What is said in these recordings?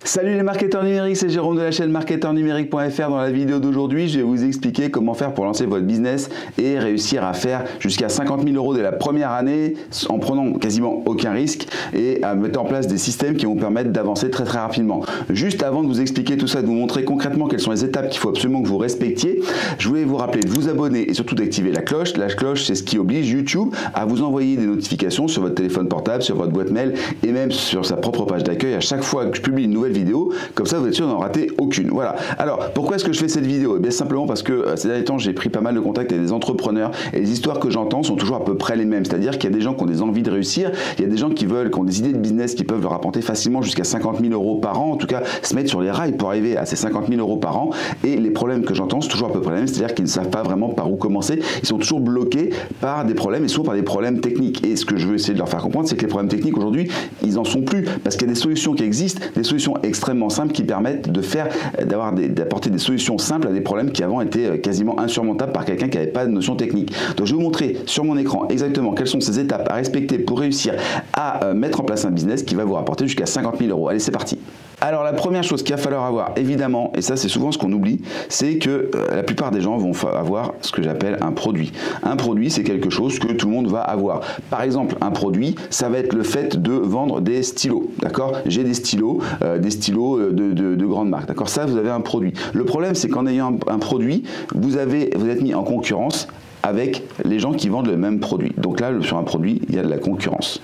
Salut les marketeurs numériques, c'est Jérôme de la chaîne marketeurnumérique.fr. Dans la vidéo d'aujourd'hui, je vais vous expliquer comment faire pour lancer votre business et réussir à faire jusqu'à 50 000 € dès la première année en prenant quasiment aucun risque et à mettre en place des systèmes qui vont vous permettre d'avancer très rapidement. Juste avant de vous expliquer tout ça, de vous montrer concrètement quelles sont les étapes qu'il faut absolument que vous respectiez, je voulais vous rappeler de vous abonner et surtout d'activer la cloche. La cloche, c'est ce qui oblige YouTube à vous envoyer des notifications sur votre téléphone portable, sur votre boîte mail et même sur sa propre page d'accueil à chaque fois que je publie une nouvelle vidéo, comme ça vous êtes sûr d'en rater aucune. Voilà. Alors pourquoi est-ce que je fais cette vidéo? Eh bien simplement parce que ces derniers temps j'ai pris pas mal de contacts avec des entrepreneurs et les histoires que j'entends sont toujours à peu près les mêmes. C'est-à-dire qu'il y a des gens qui ont des envies de réussir, il y a des gens qui ont des idées de business qui peuvent leur rapporter facilement jusqu'à 50 000 € par an, en tout cas se mettre sur les rails pour arriver à ces 50 000 € par an. Et les problèmes que j'entends sont toujours à peu près les mêmes, c'est-à-dire qu'ils ne savent pas vraiment par où commencer. Ils sont toujours bloqués par des problèmes et souvent par des problèmes techniques. Et ce que je veux essayer de leur faire comprendre, c'est que les problèmes techniques aujourd'hui, ils en sont plus parce qu'il y a des solutions qui existent, des solutions extrêmement simples qui permettent d'apporter des solutions simples à des problèmes qui avant étaient quasiment insurmontables par quelqu'un qui n'avait pas de notion technique. Donc je vais vous montrer sur mon écran exactement quelles sont ces étapes à respecter pour réussir à mettre en place un business qui va vous rapporter jusqu'à 50 000 €. Allez, c'est parti. Alors la première chose qu'il va falloir avoir, évidemment, et ça c'est souvent ce qu'on oublie, c'est que la plupart des gens vont avoir ce que j'appelle un produit. Un produit, c'est quelque chose que tout le monde va avoir. Par exemple, un produit, ça va être le fait de vendre des stylos, d'accord? J'ai des stylos de grande marque, d'accord? Ça, vous avez un produit. Le problème, c'est qu'en ayant un produit, vous êtes mis en concurrence avec les gens qui vendent le même produit. Donc là, sur un produit, il y a de la concurrence.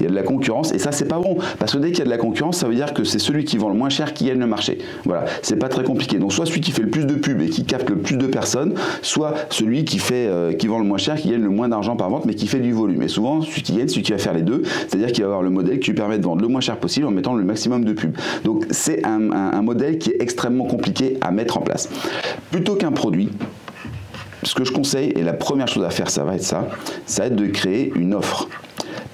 Il y a de la concurrence et ça, c'est pas bon. Parce que dès qu'il y a de la concurrence, ça veut dire que c'est celui qui vend le moins cher qui gagne le marché. Voilà, c'est pas très compliqué. Donc soit celui qui fait le plus de pubs et qui capte le plus de personnes, soit celui qui vend le moins cher, qui gagne le moins d'argent par vente, mais qui fait du volume. Et souvent, celui qui gagne, celui qui va faire les deux, c'est-à-dire qu'il va avoir le modèle qui lui permet de vendre le moins cher possible en mettant le maximum de pubs. Donc c'est un modèle qui est extrêmement compliqué à mettre en place. Plutôt qu'un produit, ce que je conseille, et la première chose à faire, ça va être de créer une offre.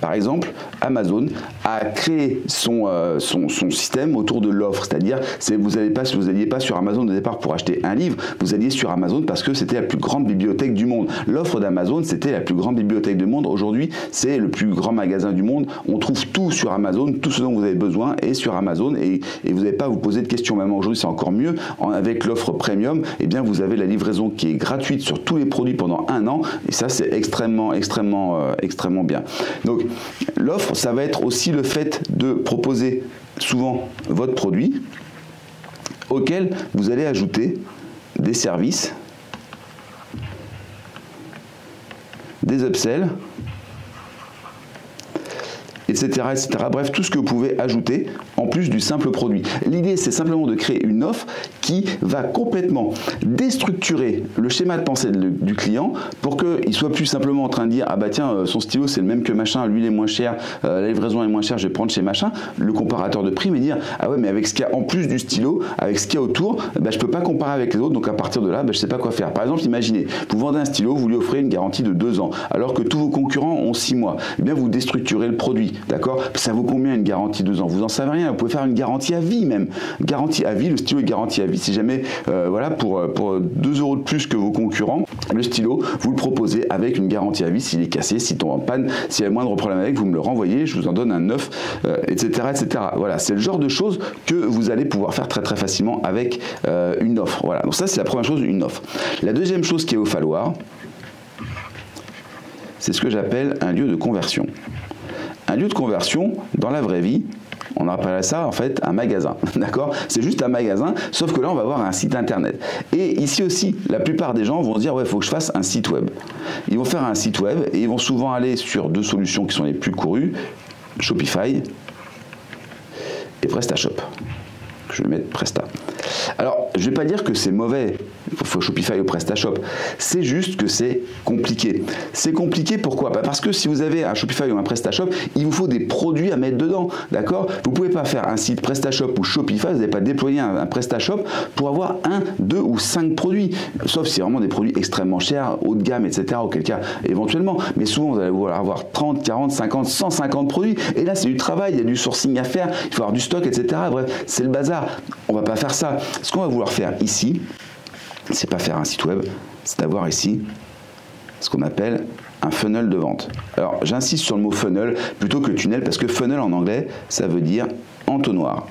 Par exemple, Amazon a créé son système autour de l'offre, c'est-à-dire vous n'alliez pas sur Amazon au départ pour acheter un livre, vous alliez sur Amazon parce que c'était la plus grande bibliothèque du monde. L'offre d'Amazon, c'était la plus grande bibliothèque du monde. Aujourd'hui, c'est le plus grand magasin du monde. On trouve tout sur Amazon, tout ce dont vous avez besoin est sur Amazon et vous n'avez pas à vous poser de questions. Même aujourd'hui, c'est encore mieux. Avec l'offre premium, eh bien, vous avez la livraison qui est gratuite sur tous les produits pendant 1 an et ça, c'est extrêmement bien. Donc, l'offre, ça va être aussi le fait de proposer souvent votre produit auquel vous allez ajouter des services, des upsells, etc., etc. Bref, tout ce que vous pouvez ajouter en plus du simple produit. L'idée, c'est simplement de créer une offre qui va complètement déstructurer le schéma de pensée du client pour qu'il soit plus simplement en train de dire « Ah bah tiens, son stylo c'est le même que machin, lui il est moins cher, la livraison est moins chère, je vais prendre chez machin », le comparateur de prix, mais dire « Ah ouais, mais avec ce qu'il y a en plus du stylo, avec ce qu'il y a autour, bah, je ne peux pas comparer avec les autres, donc à partir de là, bah, je ne sais pas quoi faire. » Par exemple, imaginez, vous vendez un stylo, vous lui offrez une garantie de 2 ans, alors que tous vos concurrents ont 6 mois. Eh bien, vous déstructurez le produit. D'accord? Ça vaut combien une garantie de 2 ans? Vous n'en savez rien. Vous pouvez faire une garantie à vie même. Garantie à vie, le stylo est garanti à vie. Si jamais, voilà, pour 2 € de plus que vos concurrents, le stylo, vous le proposez avec une garantie à vie. S'il est cassé, s'il tombe en panne, s'il y a le moindre problème avec, vous me le renvoyez, je vous en donne un neuf, etc., etc. Voilà, c'est le genre de choses que vous allez pouvoir faire très facilement avec une offre. Voilà, donc ça c'est la première chose, une offre. La deuxième chose qu'il va vous falloir, c'est ce que j'appelle un lieu de conversion. Un lieu de conversion, dans la vraie vie, on appelle ça en fait un magasin, d'accord? C'est juste un magasin, sauf que là on va avoir un site internet. Et ici aussi, la plupart des gens vont se dire ouais, il faut que je fasse un site web. Ils vont faire un site web et ils vont souvent aller sur 2 solutions qui sont les plus courues, Shopify et PrestaShop. Je vais mettre Presta. Alors, je ne vais pas dire que c'est mauvais, il faut Shopify ou PrestaShop, c'est juste que c'est compliqué. C'est compliqué pourquoi? Parce que si vous avez un Shopify ou un PrestaShop, il vous faut des produits à mettre dedans, d'accord? Vous ne pouvez pas faire un site PrestaShop ou Shopify, vous n'allez pas déployer un PrestaShop pour avoir 1, 2 ou 5 produits, sauf si c'est vraiment des produits extrêmement chers, haut de gamme, etc., auquel cas, éventuellement, mais souvent vous allez vouloir avoir 30, 40, 50, 150 produits, et là c'est du travail, il y a du sourcing à faire, il faut avoir du stock, etc., bref, c'est le bazar, on ne va pas faire ça. Ce qu'on va vouloir faire ici, c'est pas faire un site web, c'est d'avoir ici ce qu'on appelle un funnel de vente. Alors j'insiste sur le mot funnel plutôt que tunnel parce que funnel en anglais ça veut dire entonnoir.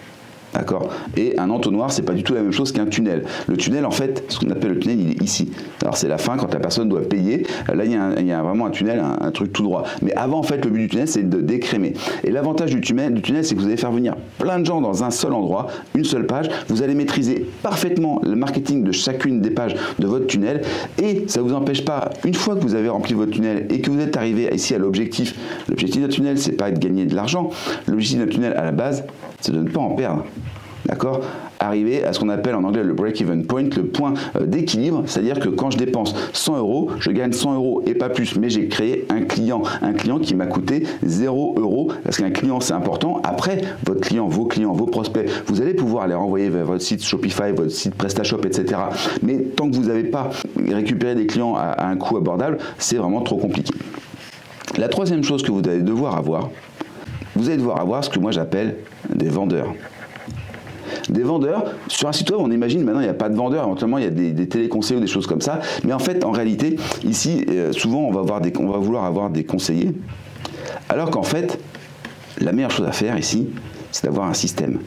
D'accord. Et un entonnoir, c'est pas du tout la même chose qu'un tunnel. Le tunnel, en fait, ce qu'on appelle le tunnel, il est ici. Alors c'est la fin, quand la personne doit payer. Là, il y a vraiment un tunnel, un truc tout droit. Mais avant, en fait, le but du tunnel, c'est de décrémer. Et l'avantage du tunnel, c'est que vous allez faire venir plein de gens dans un seul endroit, une seule page. Vous allez maîtriser parfaitement le marketing de chacune des pages de votre tunnel. Et ça ne vous empêche pas, une fois que vous avez rempli votre tunnel et que vous êtes arrivé ici à l'objectif, l'objectif d'un tunnel, c'est pas de gagner de l'argent. L'objectif d'un tunnel, à la base, c'est de ne pas en perdre. D'accord? Arriver à ce qu'on appelle en anglais le break-even point, le point d'équilibre, c'est-à-dire que quand je dépense 100 euros, je gagne 100 euros et pas plus, mais j'ai créé un client qui m'a coûté 0 euros, parce qu'un client c'est important. Après, votre client, vos prospects, vous allez pouvoir les renvoyer vers votre site Shopify, votre site PrestaShop, etc. Mais tant que vous n'avez pas récupéré des clients à un coût abordable, c'est vraiment trop compliqué. La troisième chose que vous allez devoir avoir, ce que moi j'appelle des vendeurs. Des vendeurs, sur un site web, on imagine maintenant il n'y a pas de vendeurs, éventuellement il y a des téléconseillers ou des choses comme ça, mais en fait, en réalité, ici, souvent on va vouloir avoir des conseillers, alors qu'en fait, la meilleure chose à faire ici, c'est d'avoir un système.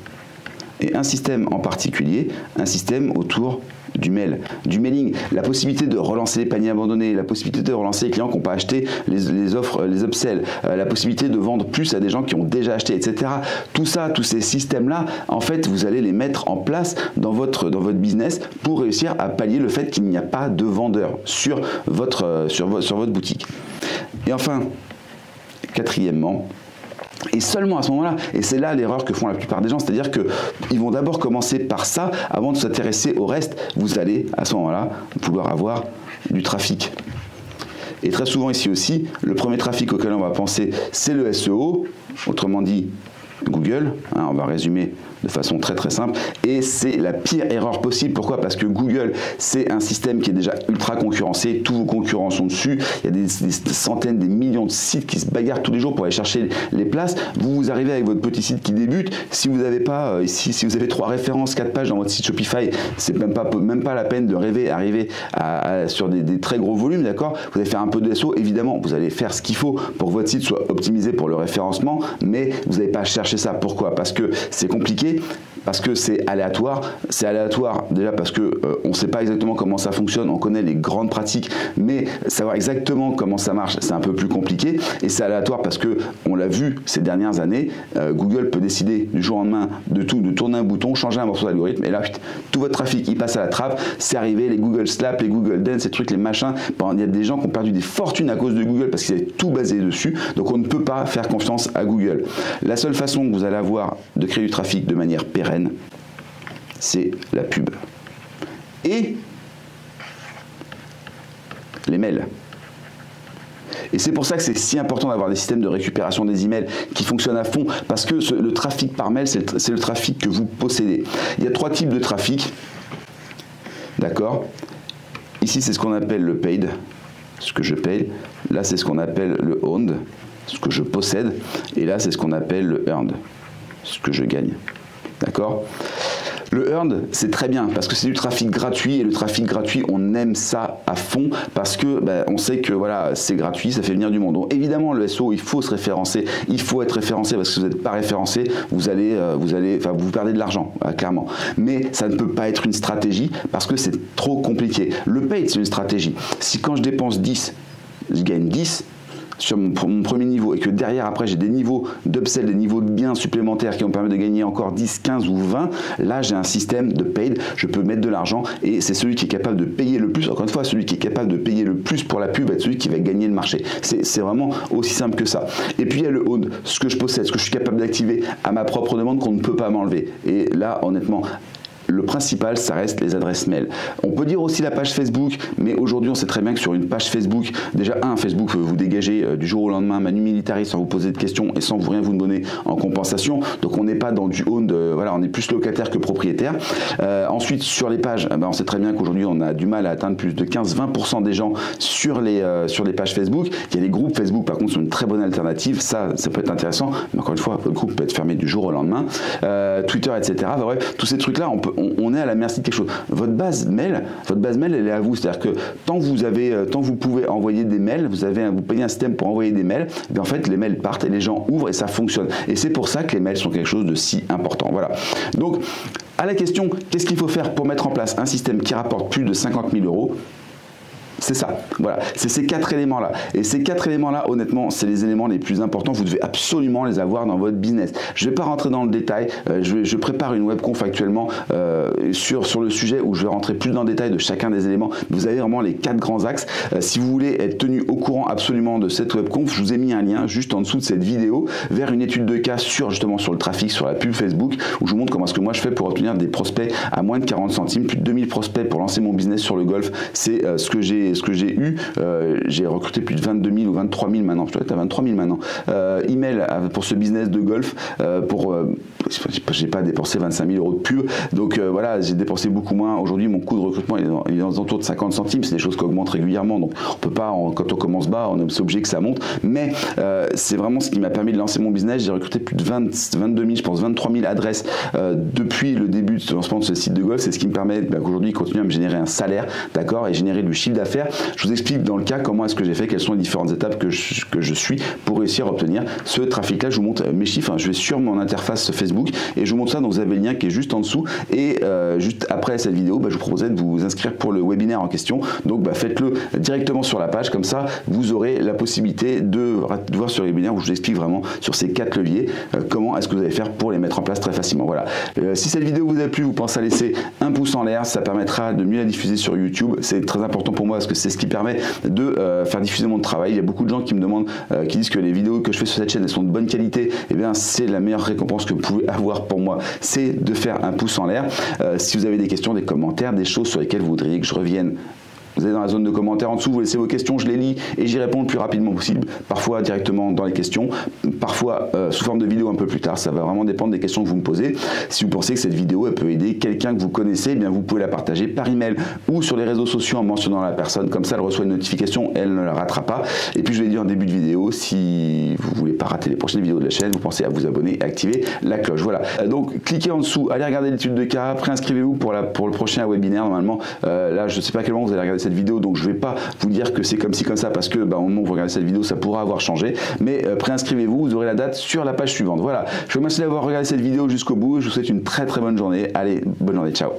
Et un système en particulier, un système autour du mail, du mailing, la possibilité de relancer les paniers abandonnés, la possibilité de relancer les clients qui n'ont pas acheté les offres, les upsells, la possibilité de vendre plus à des gens qui ont déjà acheté, etc. Tout ça, tous ces systèmes-là, en fait, vous allez les mettre en place dans votre business pour réussir à pallier le fait qu'il n'y a pas de vendeur sur votre boutique. Et enfin, quatrièmement, et seulement à ce moment-là, et c'est là l'erreur que font la plupart des gens, c'est-à-dire qu'ils vont d'abord commencer par ça avant de s'intéresser au reste. Vous allez à ce moment-là vouloir avoir du trafic. Et très souvent ici aussi, le premier trafic auquel on va penser, c'est le SEO, autrement dit Google, on va résumer de façon très très simple, et c'est la pire erreur possible. Pourquoi? Parce que Google, c'est un système qui est déjà ultra concurrencé, tous vos concurrents sont dessus, il y a des centaines, des millions de sites qui se bagarrent tous les jours pour aller chercher les places. Vous arrivez avec votre petit site qui débute, si vous n'avez pas, si vous avez 3 références, 4 pages dans votre site Shopify, c'est même pas la peine de arriver sur des très gros volumes, d'accord? Vous allez faire un peu de SEO, évidemment, vous allez faire ce qu'il faut pour que votre site soit optimisé pour le référencement, mais vous n'allez pas chercher ça. Pourquoi? Parce que c'est compliqué, parce que c'est aléatoire. C'est aléatoire déjà parce que on ne sait pas exactement comment ça fonctionne, on connaît les grandes pratiques, mais savoir exactement comment ça marche, c'est un peu plus compliqué. Et c'est aléatoire parce que on l'a vu ces dernières années, Google peut décider du jour au lendemain de tourner un bouton, changer un morceau d'algorithme, et là tout votre trafic il passe à la trappe. C'est arrivé, les Google Slap, les Google Dance, ces trucs, les machins. Il y a des gens qui ont perdu des fortunes à cause de Google parce qu'ils avaient tout basé dessus. Donc on ne peut pas faire confiance à Google. La seule façon que vous allez avoir de créer du trafic de manière pérenne, c'est la pub et les mails. Et c'est pour ça que c'est si important d'avoir des systèmes de récupération des emails qui fonctionnent à fond, parce que le trafic par mail, c'est le trafic que vous possédez. Il y a 3 types de trafic, d'accord? Ici, c'est ce qu'on appelle le paid, ce que je paye. Là, c'est ce qu'on appelle le owned, ce que je possède. Et là, c'est ce qu'on appelle le earned, ce que je gagne. D'accord? Le earned, c'est très bien parce que c'est du trafic gratuit, et le trafic gratuit, on aime ça à fond parce que on sait que voilà, c'est gratuit, ça fait venir du monde. Donc évidemment, le SEO, il faut se référencer, il faut être référencé parce que si vous n'êtes pas référencé, vous perdez de l'argent, clairement. Mais ça ne peut pas être une stratégie parce que c'est trop compliqué. Le paid, c'est une stratégie. Si quand je dépense 10, je gagne 10, sur mon premier niveau, et que derrière après j'ai des niveaux d'upsell, des niveaux de biens supplémentaires qui vont me permettre de gagner encore 10, 15 ou 20, là j'ai un système de paid, je peux mettre de l'argent, et c'est celui qui est capable de payer le plus. Encore une fois, celui qui est capable de payer le plus pour la pub va être celui qui va gagner le marché. C'est vraiment aussi simple que ça. Et puis il y a le own, ce que je possède, ce que je suis capable d'activer à ma propre demande qu'on ne peut pas m'enlever. Et là honnêtement, le principal, ça reste les adresses mail. On peut dire aussi la page Facebook, mais aujourd'hui, on sait très bien que sur une page Facebook, déjà, Facebook vous dégagez du jour au lendemain Manu Militari sans vous poser de questions et sans rien vous donner en compensation. Donc, on n'est pas dans du own, voilà, on est plus locataire que propriétaire. Ensuite, sur les pages, on sait très bien qu'aujourd'hui, on a du mal à atteindre plus de 15-20% des gens sur les pages Facebook. Il y a les groupes Facebook, par contre, sont une très bonne alternative. Ça peut être intéressant, mais encore une fois, votre groupe peut être fermé du jour au lendemain. Twitter, etc. Bref, tous ces trucs-là, on est à la merci de quelque chose. Votre base mail, elle est à vous. C'est-à-dire que tant vous pouvez envoyer des mails, vous payez un système pour envoyer des mails, et en fait les mails partent et les gens ouvrent et ça fonctionne. Et c'est pour ça que les mails sont quelque chose de si important. Voilà. Donc à la question, qu'est-ce qu'il faut faire pour mettre en place un système qui rapporte plus de 50 000 euros? C'est ça, voilà, c'est ces 4 éléments-là. Et ces 4 éléments-là, honnêtement, c'est les éléments les plus importants. Vous devez absolument les avoir dans votre business. Je ne vais pas rentrer dans le détail. Je prépare une webconf actuellement sur le sujet où je vais rentrer plus dans le détail de chacun des éléments. Vous avez vraiment les 4 grands axes. Si vous voulez être tenu au courant absolument de cette webconf, je vous ai mis un lien juste en dessous de cette vidéo vers une étude de cas justement sur le trafic, sur la pub Facebook, où je vous montre comment est-ce que moi je fais pour obtenir des prospects à moins de 40 centimes, plus de 2000 prospects pour lancer mon business sur le golf. C'est ce que j'ai eu, j'ai recruté plus de 22 000 ou 23 000 maintenant, je dois être à 23 000 maintenant, email pour ce business de golf, j'ai pas dépensé 25 000 euros de pub, donc voilà, j'ai dépensé beaucoup moins. Aujourd'hui, mon coût de recrutement il est dans les alentours de 50 centimes, c'est des choses qui augmentent régulièrement, donc on peut pas, quand on commence bas, on est obligé que ça monte, mais c'est vraiment ce qui m'a permis de lancer mon business. J'ai recruté plus de 22 000, je pense 23 000 adresses depuis le début de ce lancement de ce site de golf. C'est ce qui me permet qu'aujourd'hui continuer à me générer un salaire, d'accord, et générer du chiffre d'affaires. Je vous explique dans le cas comment est-ce que j'ai fait, quelles sont les différentes étapes que je suis pour réussir à obtenir ce trafic-là. Je vous montre mes chiffres, je vais sur mon interface Facebook et je vous montre ça, donc vous avez le lien qui est juste en dessous, et juste après cette vidéo, je vous proposerai de vous inscrire pour le webinaire en question. Donc faites-le directement sur la page, comme ça vous aurez la possibilité de voir sur le webinaire où je vous explique vraiment sur ces 4 leviers comment est-ce que vous allez faire pour les mettre en place très facilement. Voilà. Si cette vidéo vous a plu, vous pensez à laisser un pouce en l'air, ça permettra de mieux la diffuser sur YouTube. C'est très important pour moi parce que c'est ce qui permet de faire diffuser mon travail. Il y a beaucoup de gens qui me demandent, qui disent que les vidéos que je fais sur cette chaîne elles sont de bonne qualité. Eh bien, c'est la meilleure récompense que vous pouvez avoir pour moi, c'est de faire un pouce en l'air. Si vous avez des questions, des commentaires, des choses sur lesquelles vous voudriez que je revienne, vous allez dans la zone de commentaires en dessous, vous laissez vos questions, je les lis et j'y réponds le plus rapidement possible. Parfois directement dans les questions, parfois sous forme de vidéo un peu plus tard. Ça va vraiment dépendre des questions que vous me posez. Si vous pensez que cette vidéo elle peut aider quelqu'un que vous connaissez, eh bien vous pouvez la partager par email ou sur les réseaux sociaux en mentionnant la personne. Comme ça, elle reçoit une notification, elle ne la ratera pas. Et puis je l'ai dit en début de vidéo, si vous ne voulez pas rater les prochaines vidéos de la chaîne, vous pensez à vous abonner et activer la cloche. Voilà. Donc cliquez en dessous, allez regarder l'étude de cas, préinscrivez-vous pour le prochain webinaire. Normalement, là je ne sais pas à quel moment vous allez regarder cette vidéo, donc je ne vais pas vous dire que c'est comme ci comme ça, parce que au moment où vous regardez cette vidéo ça pourra avoir changé, mais préinscrivez-vous, vous aurez la date sur la page suivante. Voilà, je vous remercie d'avoir regardé cette vidéo jusqu'au bout, je vous souhaite une très très bonne journée. Allez, bonne journée, ciao.